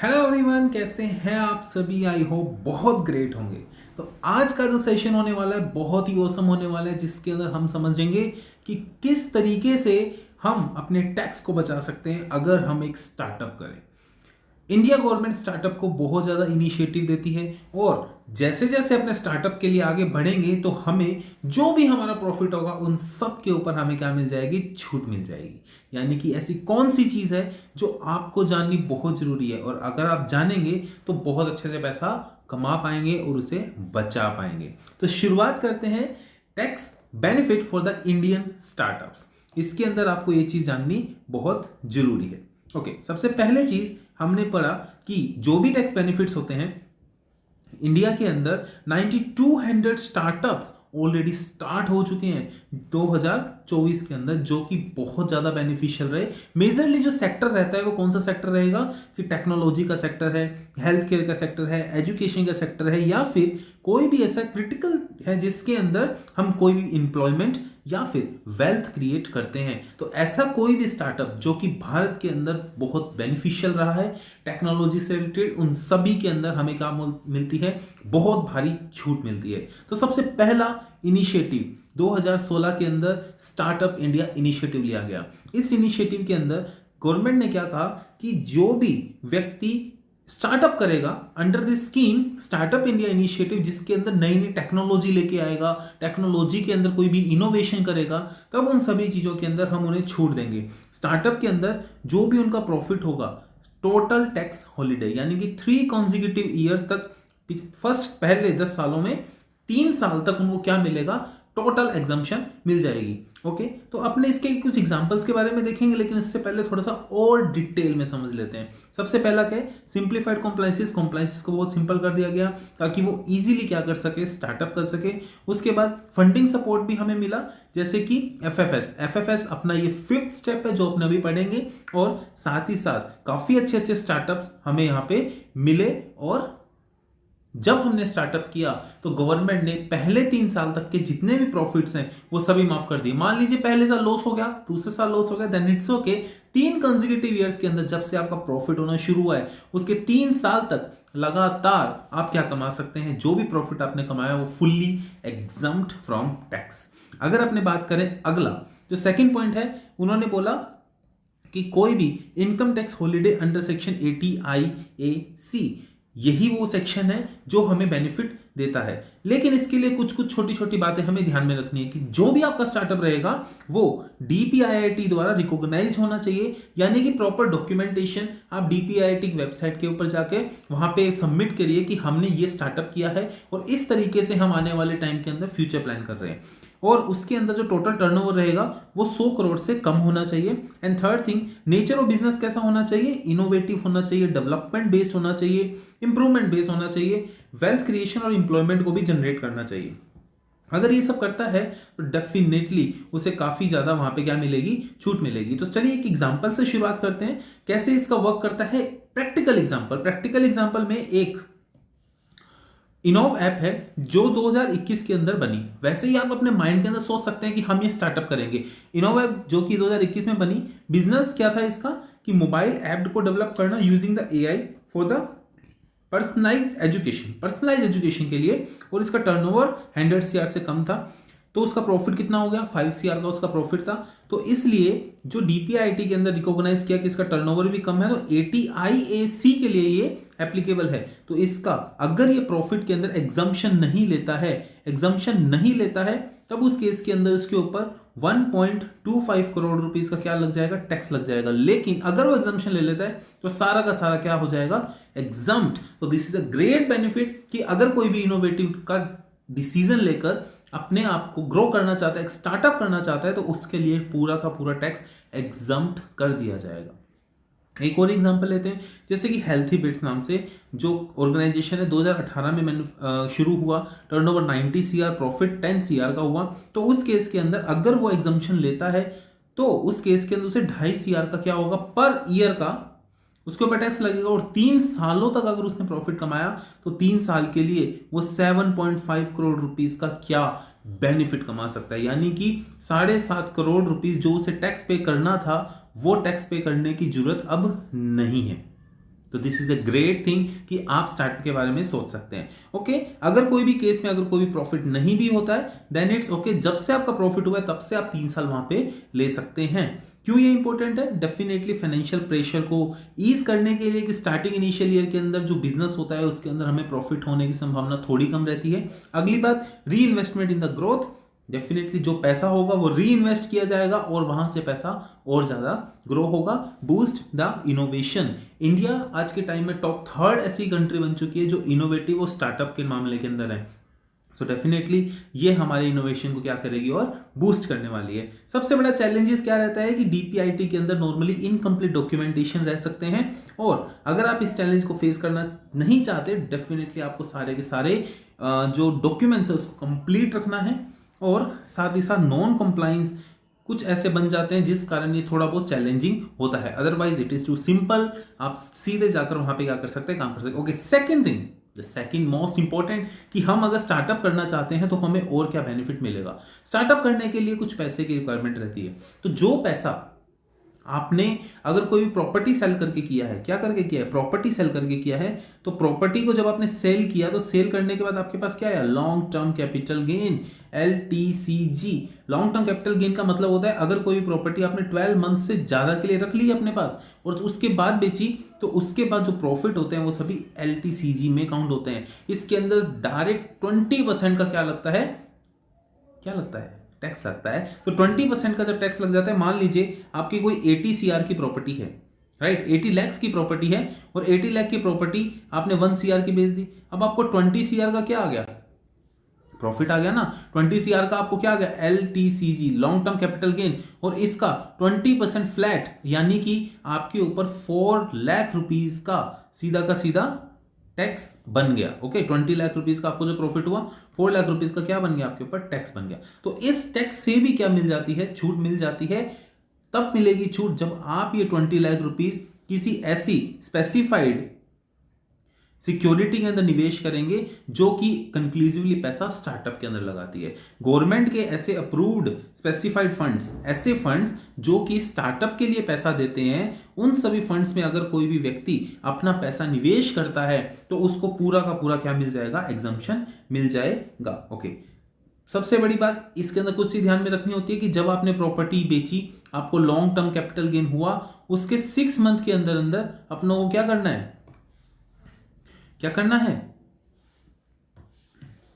Hello everyone, कैसे हैं आप सभी। आई होप बहुत ग्रेट होंगे। तो आज का जो सेशन होने वाला है बहुत ही औसम होने वाला है, जिसके अंदर हम समझेंगे कि किस तरीके से हम अपने टैक्स को बचा सकते हैं अगर हम एक स्टार्टअप करें। इंडिया गवर्नमेंट स्टार्टअप को बहुत ज़्यादा इनिशिएटिव देती है और जैसे जैसे अपने स्टार्टअप के लिए आगे बढ़ेंगे तो हमें जो भी हमारा प्रॉफिट होगा उन सब के ऊपर हमें क्या मिल जाएगी, छूट मिल जाएगी। यानी कि ऐसी कौन सी चीज़ है जो आपको जाननी बहुत ज़रूरी है और अगर आप जानेंगे तो बहुत अच्छे से पैसा कमा पाएंगे और उसे बचा पाएंगे। तो शुरुआत करते हैं tax benefit for the Indian startups. इसके अंदर आपको ये चीज़ जाननी बहुत ज़रूरी है। ओके, सबसे पहले चीज़ हमने पढ़ा कि जो भी टैक्स बेनिफिट्स होते हैं इंडिया के अंदर 9200 स्टार्टअप्स ऑलरेडी स्टार्ट हो चुके हैं 2024 के अंदर, जो कि बहुत ज़्यादा बेनिफिशियल रहे। मेजरली जो सेक्टर रहता है वो कौन सा सेक्टर रहेगा कि टेक्नोलॉजी का सेक्टर है, हेल्थ केयर का सेक्टर है, एजुकेशन का सेक्टर है, या फिर कोई भी ऐसा क्रिटिकल है जिसके अंदर हम कोई भी एम्प्लॉयमेंट या फिर वेल्थ क्रिएट करते हैं। तो ऐसा कोई भी स्टार्टअप जो कि भारत के अंदर बहुत बेनिफिशियल रहा है टेक्नोलॉजी से रिलेटेड, उन सभी के अंदर हमें क्या मिलती है, बहुत भारी छूट मिलती है। तो सबसे पहला इनिशिएटिव 2016 के अंदर स्टार्टअप इंडिया इनिशिएटिव लिया गया। इस इनिशिएटिव के अंदर गवर्नमेंट ने क्या कहा कि जो भी व्यक्ति स्टार्टअप करेगा under this scheme startup India initiative, जिसके अंदर नई नई टेक्नोलॉजी लेके आएगा, टेक्नोलॉजी के अंदर कोई भी इनोवेशन करेगा, तब उन सभी चीजों के अंदर हम उन्हें छूट देंगे। स्टार्टअप के अंदर जो भी उनका प्रॉफिट होगा, टोटल टैक्स हॉलीडे, यानी कि 3 कॉन्जिक्यूटिव ईयर्स तक, फर्स्ट पहले 10 सालों में 3 साल तक उनको क्या मिलेगा, टोटल एग्जम्पशन मिल जाएगी। ओके, तो अपने इसके कुछ एग्जांपल्स के बारे में देखेंगे, लेकिन इससे पहले थोड़ा सा और डिटेल में समझ लेते हैं। सबसे पहला क्या है, सिंप्लीफाइड कॉम्प्लाइंसेस को बहुत सिंपल कर दिया गया ताकि वो इजीली क्या कर सके, स्टार्टअप कर सके। उसके बाद फंडिंग सपोर्ट भी हमें मिला, जैसे कि एफएफएस अपना ये 5th स्टेप है जो अपने अभी पढ़ेंगे, और साथ ही साथ काफी अच्छे अच्छे स्टार्टअप्स हमें यहाँ पे मिले। और जब हमने स्टार्टअप किया तो गवर्नमेंट ने पहले 3 साल तक के जितने भी प्रॉफिट्स हैं वो सभी माफ कर दिए। मान लीजिए पहले साल लॉस हो गया, दूसरे साल लॉस हो गया, then it's okay. 3 consecutive years के अंदर जब से आपका प्रॉफिट होना शुरू हुआ है उसके 3 साल तक लगातार आप क्या कमा सकते हैं, जो भी प्रॉफिट आपने कमाया वो फुल्ली एग्जम्प्ट फ्रॉम टैक्स। अगर अपने बात करें अगला जो सेकंड पॉइंट है, उन्होंने बोला कि कोई भी income tax holiday under section 80IAC, यही वो सेक्शन है जो हमें बेनिफिट देता है। लेकिन इसके लिए कुछ कुछ छोटी छोटी बातें हमें ध्यान में रखनी है कि जो भी आपका स्टार्टअप रहेगा वो DPIIT द्वारा रिकॉग्नाइज होना चाहिए, यानी कि प्रॉपर डॉक्यूमेंटेशन आप DPIIT की वेबसाइट के ऊपर जाके वहां पे सबमिट करिए कि हमने ये स्टार्टअप किया है और इस तरीके से हम आने वाले टाइम के अंदर फ्यूचर प्लान कर रहे हैं। और उसके अंदर जो टोटल टर्नओवर रहेगा वो 100 करोड़ से कम होना चाहिए। And third thing, nature of business कैसा होना चाहिए, इनोवेटिव होना चाहिए, डेवलपमेंट बेस्ड होना चाहिए, इंप्रूवमेंट बेस्ड होना चाहिए, वेल्थ क्रिएशन और इंप्लॉयमेंट को भी जनरेट करना चाहिए। अगर ये सब करता है तो डेफिनेटली उसे काफी ज्यादा वहां पे क्या मिलेगी, छूट मिलेगी। तो चलिए एक एग्जांपल से शुरुआत करते हैं कैसे इसका वर्क करता है। प्रैक्टिकल एग्जांपल में एक इनोव ऐप है जो 2021 के अंदर बनी। वैसे ही आप अपने माइंड के अंदर सोच सकते हैं कि हम ये स्टार्टअप करेंगे। इनोव ऐप जो कि 2021 में बनी, बिजनेस क्या था इसका कि मोबाइल ऐप को डेवलप करना using the AI for the personalize education के लिए, और इसका टर्नओवर 100 CR से कम था। तो उसका प्रॉफिट कितना हो गया, 5 CR का उसका प्रॉफिट था। तो इसलिए जो DPIIT के अंदर रिकॉग्नाइज किया कि इसका टर्नओवर भी कम है, तो 80IAC के लिए ये एप्लीकेबल है। तो इसका अगर ये प्रॉफिट के अंदर एग्जम्पशन नहीं लेता है तब उस केस के अंदर उसके ऊपर 1.25 करोड़ रुपीस का क्या लग जाएगा, टैक्स लग जाएगा। लेकिन अगर वो एग्जम्पशन ले लेता है तो सारा का सारा क्या हो जाएगा, एग्जम्प्ट। तो this is a great benefit कि अगर कोई भी इनोवेटिव का डिसीजन लेकर अपने आप को ग्रो करना चाहता है, एक स्टार्टअप करना चाहता है, तो उसके लिए पूरा का पूरा टैक्स एग्जम्प्ट कर दिया जाएगा। एक और एग्जांपल लेते हैं, जैसे कि हेल्थी बिट्स नाम से जो ऑर्गेनाइजेशन है 2018 में शुरू हुआ, टर्नओवर 90 CR, प्रॉफिट 10 CR का हुआ। तो उस केस के अंदर अगर वो एग्जम्पशन लेता है तो उस केस के अंदर उसे 2.5 CR का क्या होगा, पर ईयर का उसके ऊपर टैक्स लगेगा। और 3 सालों तक अगर उसने प्रॉफिट कमाया तो 3 साल के लिए वो 7.5 करोड़ रुपीस का क्या बेनिफिट कमा सकता है। यानी कि 7.5 करोड़ रुपीस जो उसे टैक्स पे करना था वो टैक्स पे करने की जरूरत अब नहीं है। तो this is a great thing कि आप स्टार्टअप के बारे में सोच सकते हैं। ओके, अगर कोई भी केस में अगर कोई भी प्रॉफिट नहीं भी होता है देन इट्स ओके, जब से आपका प्रॉफिट हुआ है तब से आप 3 साल वहां पे ले सकते हैं। क्यों ये इंपॉर्टेंट है? डेफिनेटली फाइनेंशियल प्रेशर को ईज करने के लिए कि स्टार्टिंग इनिशियल ईयर के अंदर जो बिजनेस होता है उसके अंदर हमें प्रॉफिट होने की संभावना थोड़ी कम रहती है। अगली बात, री investment in the growth. Definitely जो पैसा होगा वो री इन्वेस्ट किया जाएगा और वहां से पैसा और ज्यादा ग्रो होगा। Boost the innovation. इंडिया आज के टाइम में टॉप 3rd ऐसी कंट्री बन चुकी है जो इनोवेटिव और स्टार्टअप के मामले के अंदर है। सो डेफिनेटली ये हमारे इनोवेशन को क्या करेगी और बूस्ट करने वाली है। सबसे बड़ा चैलेंजेस क्या रहता है कि डीपीआईटी के अंदर नॉर्मली इनकम्प्लीट डॉक्यूमेंटेशन रह सकते हैं, और अगर आप इस चैलेंज को फेस करना नहीं चाहते डेफिनेटली आपको सारे के सारे जो डॉक्यूमेंट्स है उसको कंप्लीट रखना है, और साथ ही साथ नॉन कंप्लाइंस कुछ ऐसे बन जाते हैं जिस कारण ये थोड़ा बहुत चैलेंजिंग होता है। Otherwise it is too simple, आप सीधे जाकर वहां पे क्या कर सकते हैं, काम कर सकते हैं। Okay, second thing, the second most important कि हम अगर स्टार्टअप करना चाहते हैं तो हमें और क्या बेनिफिट मिलेगा। स्टार्टअप करने के लिए कुछ पैसे की रिक्वायरमेंट रहती है, तो जो पैसा आपने अगर कोई प्रॉपर्टी सेल करके किया है, क्या करके किया है, प्रॉपर्टी सेल करके किया है, तो प्रॉपर्टी को जब आपने सेल किया तो सेल करने के बाद आपके पास क्या है, long term capital gain, LTCG। Long term capital gain का मतलब होता है अगर कोई भी प्रॉपर्टी आपने 12 मंथ से ज्यादा के लिए रख ली अपने पास और उसके बाद बेची, तो उसके बाद जो प्रॉफिट होते हैं वो सभी LTCG में काउंट होते हैं। इसके अंदर डायरेक्ट 20% का क्या लगता है, टैक्स लगता है। तो 20% का जब टैक्स लग जाता है, मान लीजिए आपकी कोई 80 CR की प्रॉपर्टी है, राइट, 80 लाख की प्रॉपर्टी है, और 80 लाख की प्रॉपर्टी आपने 1 CR की बेच दी, अब आपको 20 CR का क्या आ गया, प्रॉफिट आ गया ना। 20 CR का आपको क्या आ गया, LTCG, long term capital gain, और इसका 20% फ्लैट, यानी कि आपके ऊपर 4 लाख रुपीज का सीधा टैक्स बन गया। ओके, 20 लाख रुपीज का आपको जो प्रॉफिट हुआ, 4 लाख रुपीज का क्या बन गया, आपके ऊपर टैक्स बन गया। तो इस टैक्स से भी क्या मिल जाती है, छूट मिल जाती है। तब मिलेगी छूट जब आप ये 20 लाख रुपीज किसी ऐसी स्पेसिफाइड सिक्योरिटी के अंदर निवेश करेंगे जो कि कंक्लूसिवली पैसा स्टार्टअप के अंदर लगाती है। गवर्नमेंट के ऐसे अप्रूव्ड स्पेसिफाइड फंड्स, ऐसे फंड्स जो कि स्टार्टअप के लिए पैसा देते हैं, उन सभी फंड्स में अगर कोई भी व्यक्ति अपना पैसा निवेश करता है तो उसको पूरा का पूरा क्या मिल जाएगा, एग्जम्पशन मिल जाएगा। ओके, सबसे बड़ी बात इसके अंदर कुछ चीज ध्यान में रखनी होती है कि जब आपने प्रॉपर्टी बेची, आपको लॉन्ग टर्म कैपिटल गेन हुआ, उसके 6 मंथ के अंदर अंदर अपनों को क्या करना है,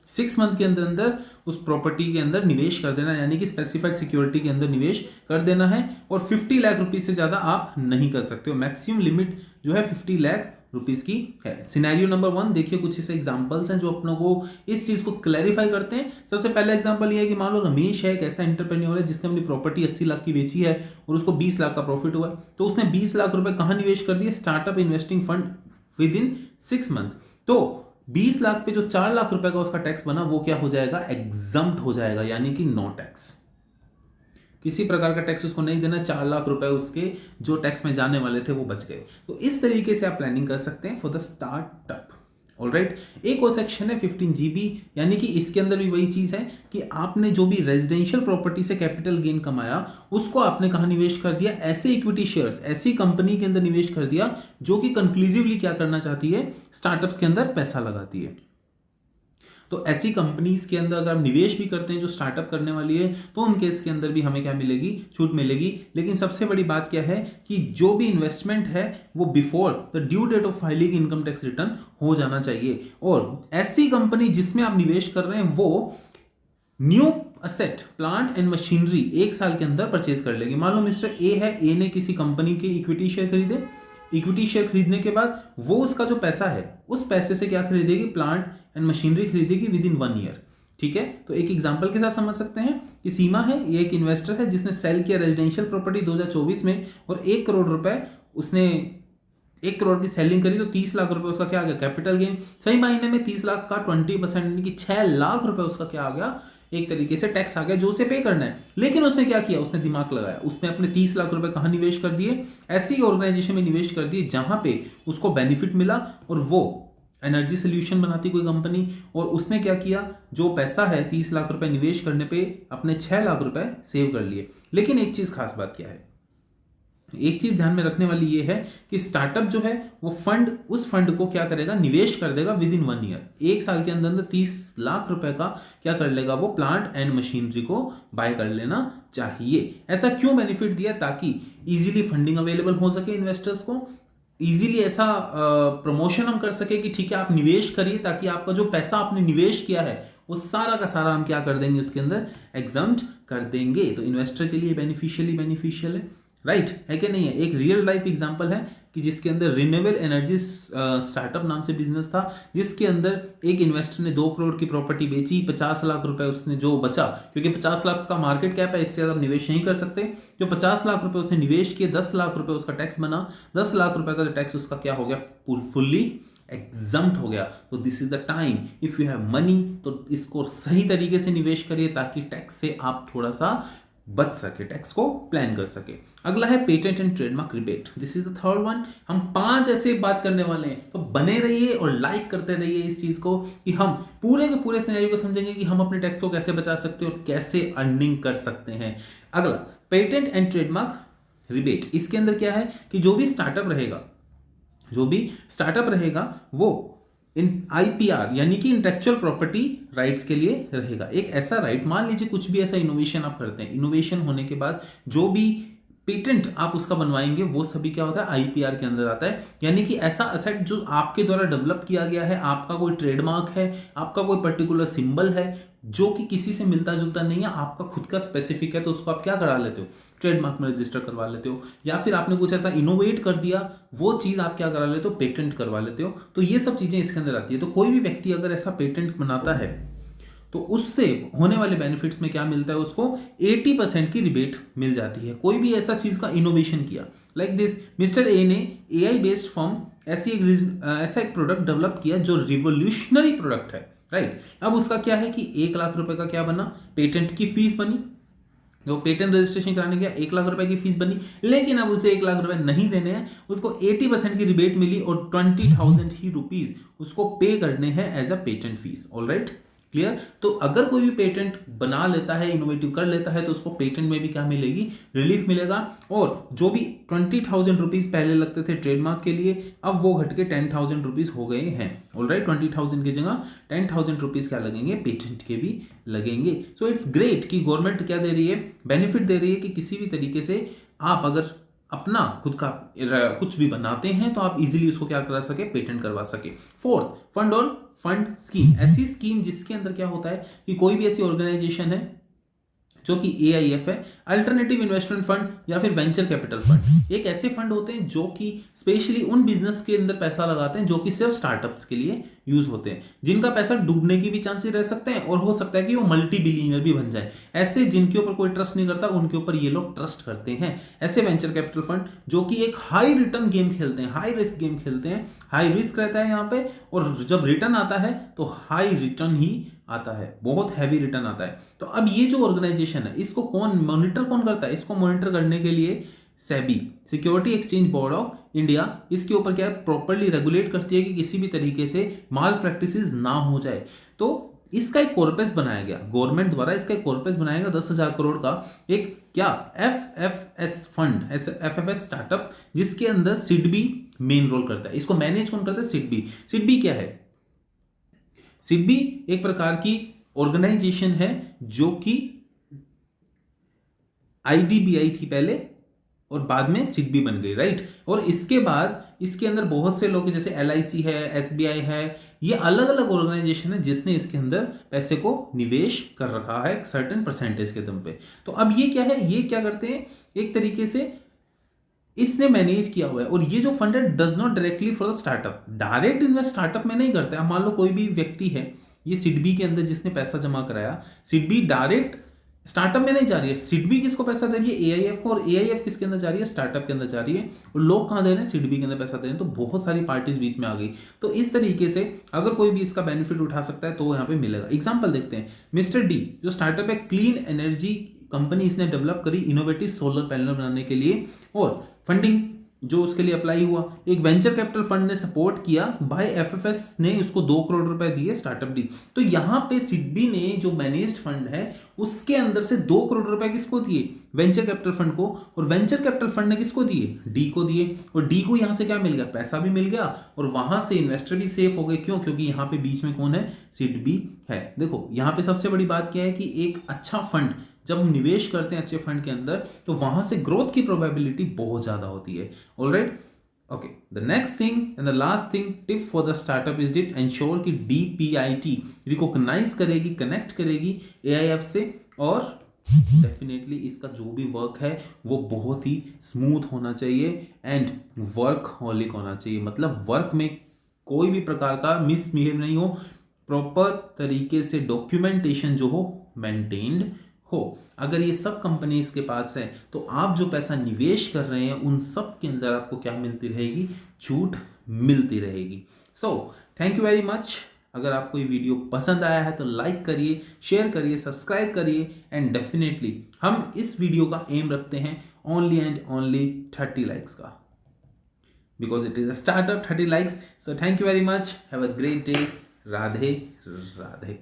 6 मंथ के अंदर अंदर उस प्रॉपर्टी के अंदर निवेश कर देना, यानी कि स्पेसिफाइड सिक्योरिटी के अंदर निवेश कर देना है। और 50 लाख रुपीज से ज्यादा आप नहीं कर सकते हो। मैक्सिमम लिमिट जो है 50 लाख रुपीज की है। सिनेरियो नंबर 1 देखिए, कुछ ऐसे एग्जांपल्स हैं जो अपनों को इस चीज को क्लैरिफाई करते हैं। सबसे पहला एग्जांपल ये है कि मान लो रमेश है, एक ऐसा एंटरप्रेन्योर है जिसने अपनी प्रॉपर्टी 80 लाख की बेची है और उसको 20 लाख का प्रॉफिट हुआ, तो उसने 20 लाख रुपए कहां निवेश कर दिए, startup investing fund with in 6 month. तो 20 लाख पे जो 4 लाख रुपए का उसका टैक्स बना वो क्या हो जाएगा, एग्जम्प्ट हो जाएगा, यानी कि नो टैक्स, किसी प्रकार का टैक्स उसको नहीं देना। 4 लाख रुपए उसके जो टैक्स में जाने वाले थे वो बच गए। तो इस तरीके से आप प्लानिंग कर सकते हैं फॉर द स्टार्टअप। ऑलराइट, एक और सेक्शन है 15 GB, यानी कि इसके अंदर भी वही चीज है कि आपने जो भी रेजिडेंशियल प्रॉपर्टी से कैपिटल गेन कमाया उसको आपने कहां निवेश कर दिया, ऐसे इक्विटी शेयर्स, ऐसी कंपनी के अंदर निवेश कर दिया जो कि कंक्लूसिवली क्या करना चाहती है, स्टार्टअप्स के अंदर पैसा लगाती है। तो ऐसी कंपनीज के अंदर अगर आप निवेश भी करते हैं जो स्टार्टअप करने वाली है, तो उन केस के अंदर भी हमें क्या मिलेगी, छूट मिलेगी। लेकिन सबसे बड़ी बात क्या है कि जो भी इन्वेस्टमेंट है वो before the due date of filing income tax return हो जाना चाहिए। और ऐसी कंपनी जिसमें आप निवेश कर रहे हैं वो new asset, plant and machinery 1 साल के अंदर परचेज कर लेगी। मान लो मिस्टर ए है, ए ने किसी कंपनी के इक्विटी शेयर खरीदे, इक्विटी शेयर खरीदने के बाद वो उसका जो पैसा है उस पैसे से क्या खरीदेगी, प्लांट एंड मशीनरी खरीदेगी विद इन 1 ईयर। ठीक है, तो एक एग्जांपल के साथ समझ सकते हैं कि सीमा है, ये एक इन्वेस्टर है जिसने सेल किया रेजिडेंशियल प्रॉपर्टी 2024 में और 1 करोड़ रुपए उसने 1 करोड़ की सेलिंग करी, तो 30 लाख रुपए उसका क्या आ गया, कैपिटल गेन। सही मायने में 30 लाख का 20% यानी कि 6 लाख रुपए उसका क्या आ गया, एक तरीके से टैक्स आ गया जो उसे पे करना है। लेकिन उसने क्या किया, उसने दिमाग लगाया, उसने अपने 30 लाख रुपए कहां निवेश कर दिए, ऐसी ऑर्गेनाइजेशन में निवेश कर दिए जहां पे उसको बेनिफिट मिला, और वो एनर्जी सोल्यूशन बनाती कोई कंपनी, और उसने क्या किया, जो पैसा है 30 लाख रुपए निवेश करने पे अपने 6 लाख रुपए सेव कर लिए। लेकिन एक चीज खास बात क्या है, एक चीज ध्यान में रखने वाली ये है कि स्टार्टअप जो है वो फंड, उस फंड को क्या करेगा, निवेश कर देगा विद इन 1 ईयर। 1 साल के अंदर अंदर 30 लाख रुपए का क्या कर लेगा, वो प्लांट एंड मशीनरी को बाय कर लेना चाहिए। ऐसा क्यों बेनिफिट दिया, ताकि इजीली फंडिंग अवेलेबल हो सके इन्वेस्टर्स को, इजीली ऐसा प्रमोशन हम कर सके कि ठीक है आप निवेश करिए, ताकि आपका जो पैसा आपने निवेश किया है वो सारा का सारा हम क्या कर देंगे, उसके अंदर एग्जम्प्ट कर देंगे। तो इन्वेस्टर के लिए बेनिफिशियल है, राइट है कि नहीं है। एक रियल लाइफ एग्जांपल है कि जिसके अंदर रिन्यूएबल एनर्जी स्टार्टअप नाम से बिजनेस था, जिसके अंदर एक इन्वेस्टर ने 2 करोड़ की प्रॉपर्टी बेची, 50 लाख रुपए उसने जो बचा, क्योंकि 50 लाख का मार्केट कैप है, इससे ज्यादा निवेश नहीं कर सकते, जो 50 लाख रुपए उसने निवेश किए, 10 लाख रुपए उसका टैक्स बना, 10 लाख रुपए का टैक्स उसका क्या हो गया, फुल्ली एग्जम्प्ट हो गया। तो this is the time, if you have money तो इसको सही तरीके से निवेश करिए, ताकि टैक्स से आप थोड़ा सा बच सके, टैक्स को प्लान कर सके। अगला है patent and trademark rebate, this is the third one. हम 5 ऐसे बात करने वाले हैं, तो बने रहिए और लाइक करते रहिए इस चीज को, कि हम पूरे के पूरे सिनेरियो को समझेंगे कि हम अपने टैक्स को कैसे बचा सकते हैं और कैसे अर्निंग कर सकते हैं। अगला पेटेंट एंड ट्रेडमार्क रिबेट, इसके अंदर क्या है कि जो भी स्टार्टअप रहेगा वो इन आईपीआर यानी कि इंटेलेक्चुअल प्रॉपर्टी राइट्स के लिए रहेगा। एक ऐसा राइट, मान लीजिए कुछ भी ऐसा इनोवेशन आप करते हैं, इनोवेशन होने के बाद जो भी पेटेंट आप उसका बनवाएंगे वो सभी क्या होता है, आईपीआर के अंदर आता है। यानी कि ऐसा असेट जो आपके द्वारा डेवलप किया गया है, आपका कोई ट्रेडमार्क है, आपका कोई पर्टिकुलर सिंबल है जो कि किसी से मिलता जुलता नहीं है, आपका खुद का स्पेसिफिक है, तो उसको आप क्या करा लेते हो, ट्रेडमार्क में रजिस्टर करवा लेते हो। या फिर आपने कुछ ऐसा इनोवेट कर दिया, वो चीज आप क्या करा लेते हो, पेटेंट करवा लेते हो। तो ये सब चीजें इसके अंदर आती है। तो कोई भी व्यक्ति अगर ऐसा पेटेंट बनाता है तो उससे होने वाले बेनिफिट्स में क्या मिलता है, उसको 80% की रिबेट मिल जाती है। कोई भी ऐसा चीज का इनोवेशन किया, लाइक दिस मिस्टर ए ने एआई बेस्ड फॉर्म ऐसा एक प्रोडक्ट डेवलप किया जो रिवोल्यूशनरी प्रोडक्ट है, राइट। अब उसका क्या है कि 1 लाख रुपए का क्या बना, पेटेंट की फीस बनी, जो पेटेंट रजिस्ट्रेशन कराने गया 1 लाख रुपए की फीस बनी, लेकिन अब उसे 1 लाख रुपए नहीं देने हैं, उसको 80% की रिबेट मिली और 20,000 ही रुपीज उसको पे करने हैं as a patent fees. All right, clear. तो अगर कोई भी पेटेंट बना लेता है, इनोवेटिव कर लेता है, तो उसको पेटेंट में भी क्या मिलेगी, रिलीफ मिलेगा। और जो भी 20,000 रुपीज पहले लगते थे ट्रेडमार्क के लिए, अब वो घट के 10,000 रुपीज हो गए हैं। ऑल राइट, 20,000 की जगह 10,000 रुपीज क्या लगेंगे, पेटेंट के भी लगेंगे। सो इट्स ग्रेट कि गवर्नमेंट क्या दे रही है, बेनिफिट दे रही है कि किसी भी तरीके से आप अगर अपना खुद का कुछ भी बनाते हैं तो आप इजीली उसको क्या करा सके, पेटेंट करवा सके। Fourth, fund on fund scheme, ऐसी स्कीम जिसके अंदर क्या होता है कि कोई भी ऐसी ऑर्गेनाइजेशन है जो कि एआईएफ है, अल्टरनेटिव इन्वेस्टमेंट फंड या फिर वेंचर कैपिटल फंड, एक ऐसे फंड होते हैं जो कि स्पेशली उन बिजनेस के अंदर पैसा लगाते हैं जो कि सिर्फ स्टार्टअप्स के लिए यूज होते हैं, जिनका पैसा डूबने की भी चांसेस रह सकते हैं और हो सकता है कि वो मल्टी बिलियनर भी बन जाए। ऐसे जिनके ऊपर कोई ट्रस्ट नहीं करता, उनके ऊपर ये लोग ट्रस्ट करते हैं। ऐसे वेंचर कैपिटल फंड जो कि एक हाई रिटर्न गेम खेलते हैं, हाई रिस्क गेम खेलते हैं, हाई रिस्क रहता है यहाँ पे, और जब रिटर्न आता है तो हाई रिटर्न ही आता है, बहुत हैवी रिटर्न आता है। तो अब ये जो ऑर्गेनाइजेशन है, इसको कौन करता है, इसको मॉनिटर करने के लिए SEBI, security exchange board of India, इसके ऊपर क्या है, प्रॉपर्ली रेगुलेट करती है कि किसी भी तरीके से माल प्रैक्टिसेस ना हो जाए। तो इसका एक कॉर्पस बनाया गया, गवर्नमेंट द्वारा इसका एक कॉर्पस बनाया गया 10,000 करोड़ का, एक क्या एफएफएस फंड, एफएफएस स्टार्टअप, जिसके अंदर सिडबी मेन रोल करता है। इसको मैनेज कौन करता है, सिडबी। सिडबी क्या है, सिडबी एक प्रकार की ऑर्गेनाइजेशन है जो कि आईडीबीआई थी पहले और बाद में सिडबी बन गई, राइट। और इसके बाद इसके अंदर बहुत से लोग जैसे एलआईसी है, एसबीआई है, ये अलग अलग ऑर्गेनाइजेशन है जिसने इसके अंदर पैसे को निवेश कर रखा है सर्टेन परसेंटेज के दम पे। तो अब ये क्या है, ये क्या करते हैं, एक तरीके से इसने मैनेज किया हुआ है। और ये जो फंड है does not directly for the startup, direct invest startup में नहीं करता है। मान लो कोई भी व्यक्ति है, ये सिडबी के अंदर जिसने पैसा जमा कराया, सिडबी डायरेक्ट स्टार्टअप में नहीं जा रही है। सिडबी किसको पैसा दे रही है, एआईएफ को, और एआईएफ किसके अंदर जा रही है, स्टार्टअप के अंदर जा रही है। और लोग कहां दे रहे हैं, सिडबी के अंदर पैसा दे रहे हैं। तो बहुत सारी पार्टीज बीच में आ गई। तो इस तरीके से अगर कोई भी इसका बेनिफिट उठा सकता है तो यहाँ पे मिलेगा। एग्जाम्पल देखते हैं, मिस्टर डी जो स्टार्टअप है, क्लीन एनर्जी कंपनी इसने डेवलप करी इनोवेटिव सोलर पैनल बनाने के लिए, और फंडिंग जो उसके लिए अप्लाई हुआ। एक वेंचर कैपिटल फंड ने सपोर्ट किया, भाई एफएफएस ने उसको 2 करोड़ रुपए दिए स्टार्टअप डी। तो यहाँ पे सिडबी ने जो मैनेज्ड फंड है उसके अंदर से 2 करोड़ रुपए किसको दिए, वेंचर कैपिटल फंड को, और वेंचर कैपिटल फंड ने किसको दिए, डी को दिए। और डी को यहाँ से क्या मिल गया, पैसा भी मिल गया और वहां से इन्वेस्टर भी सेफ हो गए। क्यों, क्योंकि यहाँ पे बीच में कौन है, सिडबी है। देखो यहाँ पे सबसे बड़ी बात क्या है कि एक अच्छा फंड जब हम निवेश करते हैं अच्छे फंड के अंदर तो वहां से ग्रोथ की प्रोबेबिलिटी बहुत ज्यादा होती है। Alright, okay, the next thing and the last thing tip for the startup is that ensure कि डीपीआईटी रिकॉग्नाइज करेगी, कनेक्ट करेगी एआईएफ से, और डेफिनेटली इसका जो भी वर्क है वो बहुत ही स्मूथ होना चाहिए एंड वर्कहॉलिक होना चाहिए। मतलब वर्क में कोई भी प्रकार का मिसबिहेव नहीं हो, प्रॉपर तरीके से डॉक्यूमेंटेशन जो हो मेंटेन्ड हो। अगर ये सब कंपनीज के पास है तो आप जो पैसा निवेश कर रहे हैं उन सब के अंदर आपको क्या मिलती रहेगी, छूट मिलती रहेगी। So thank you very much. अगर आपको ये वीडियो पसंद आया है तो लाइक करिए, शेयर करिए, सब्सक्राइब करिए एंड डेफिनेटली हम इस वीडियो का एम रखते हैं ओनली एंड ओनली 30 लाइक्स का, because it is a startup 30 likes. So thank you very much, have a great day. Radhe Radhe.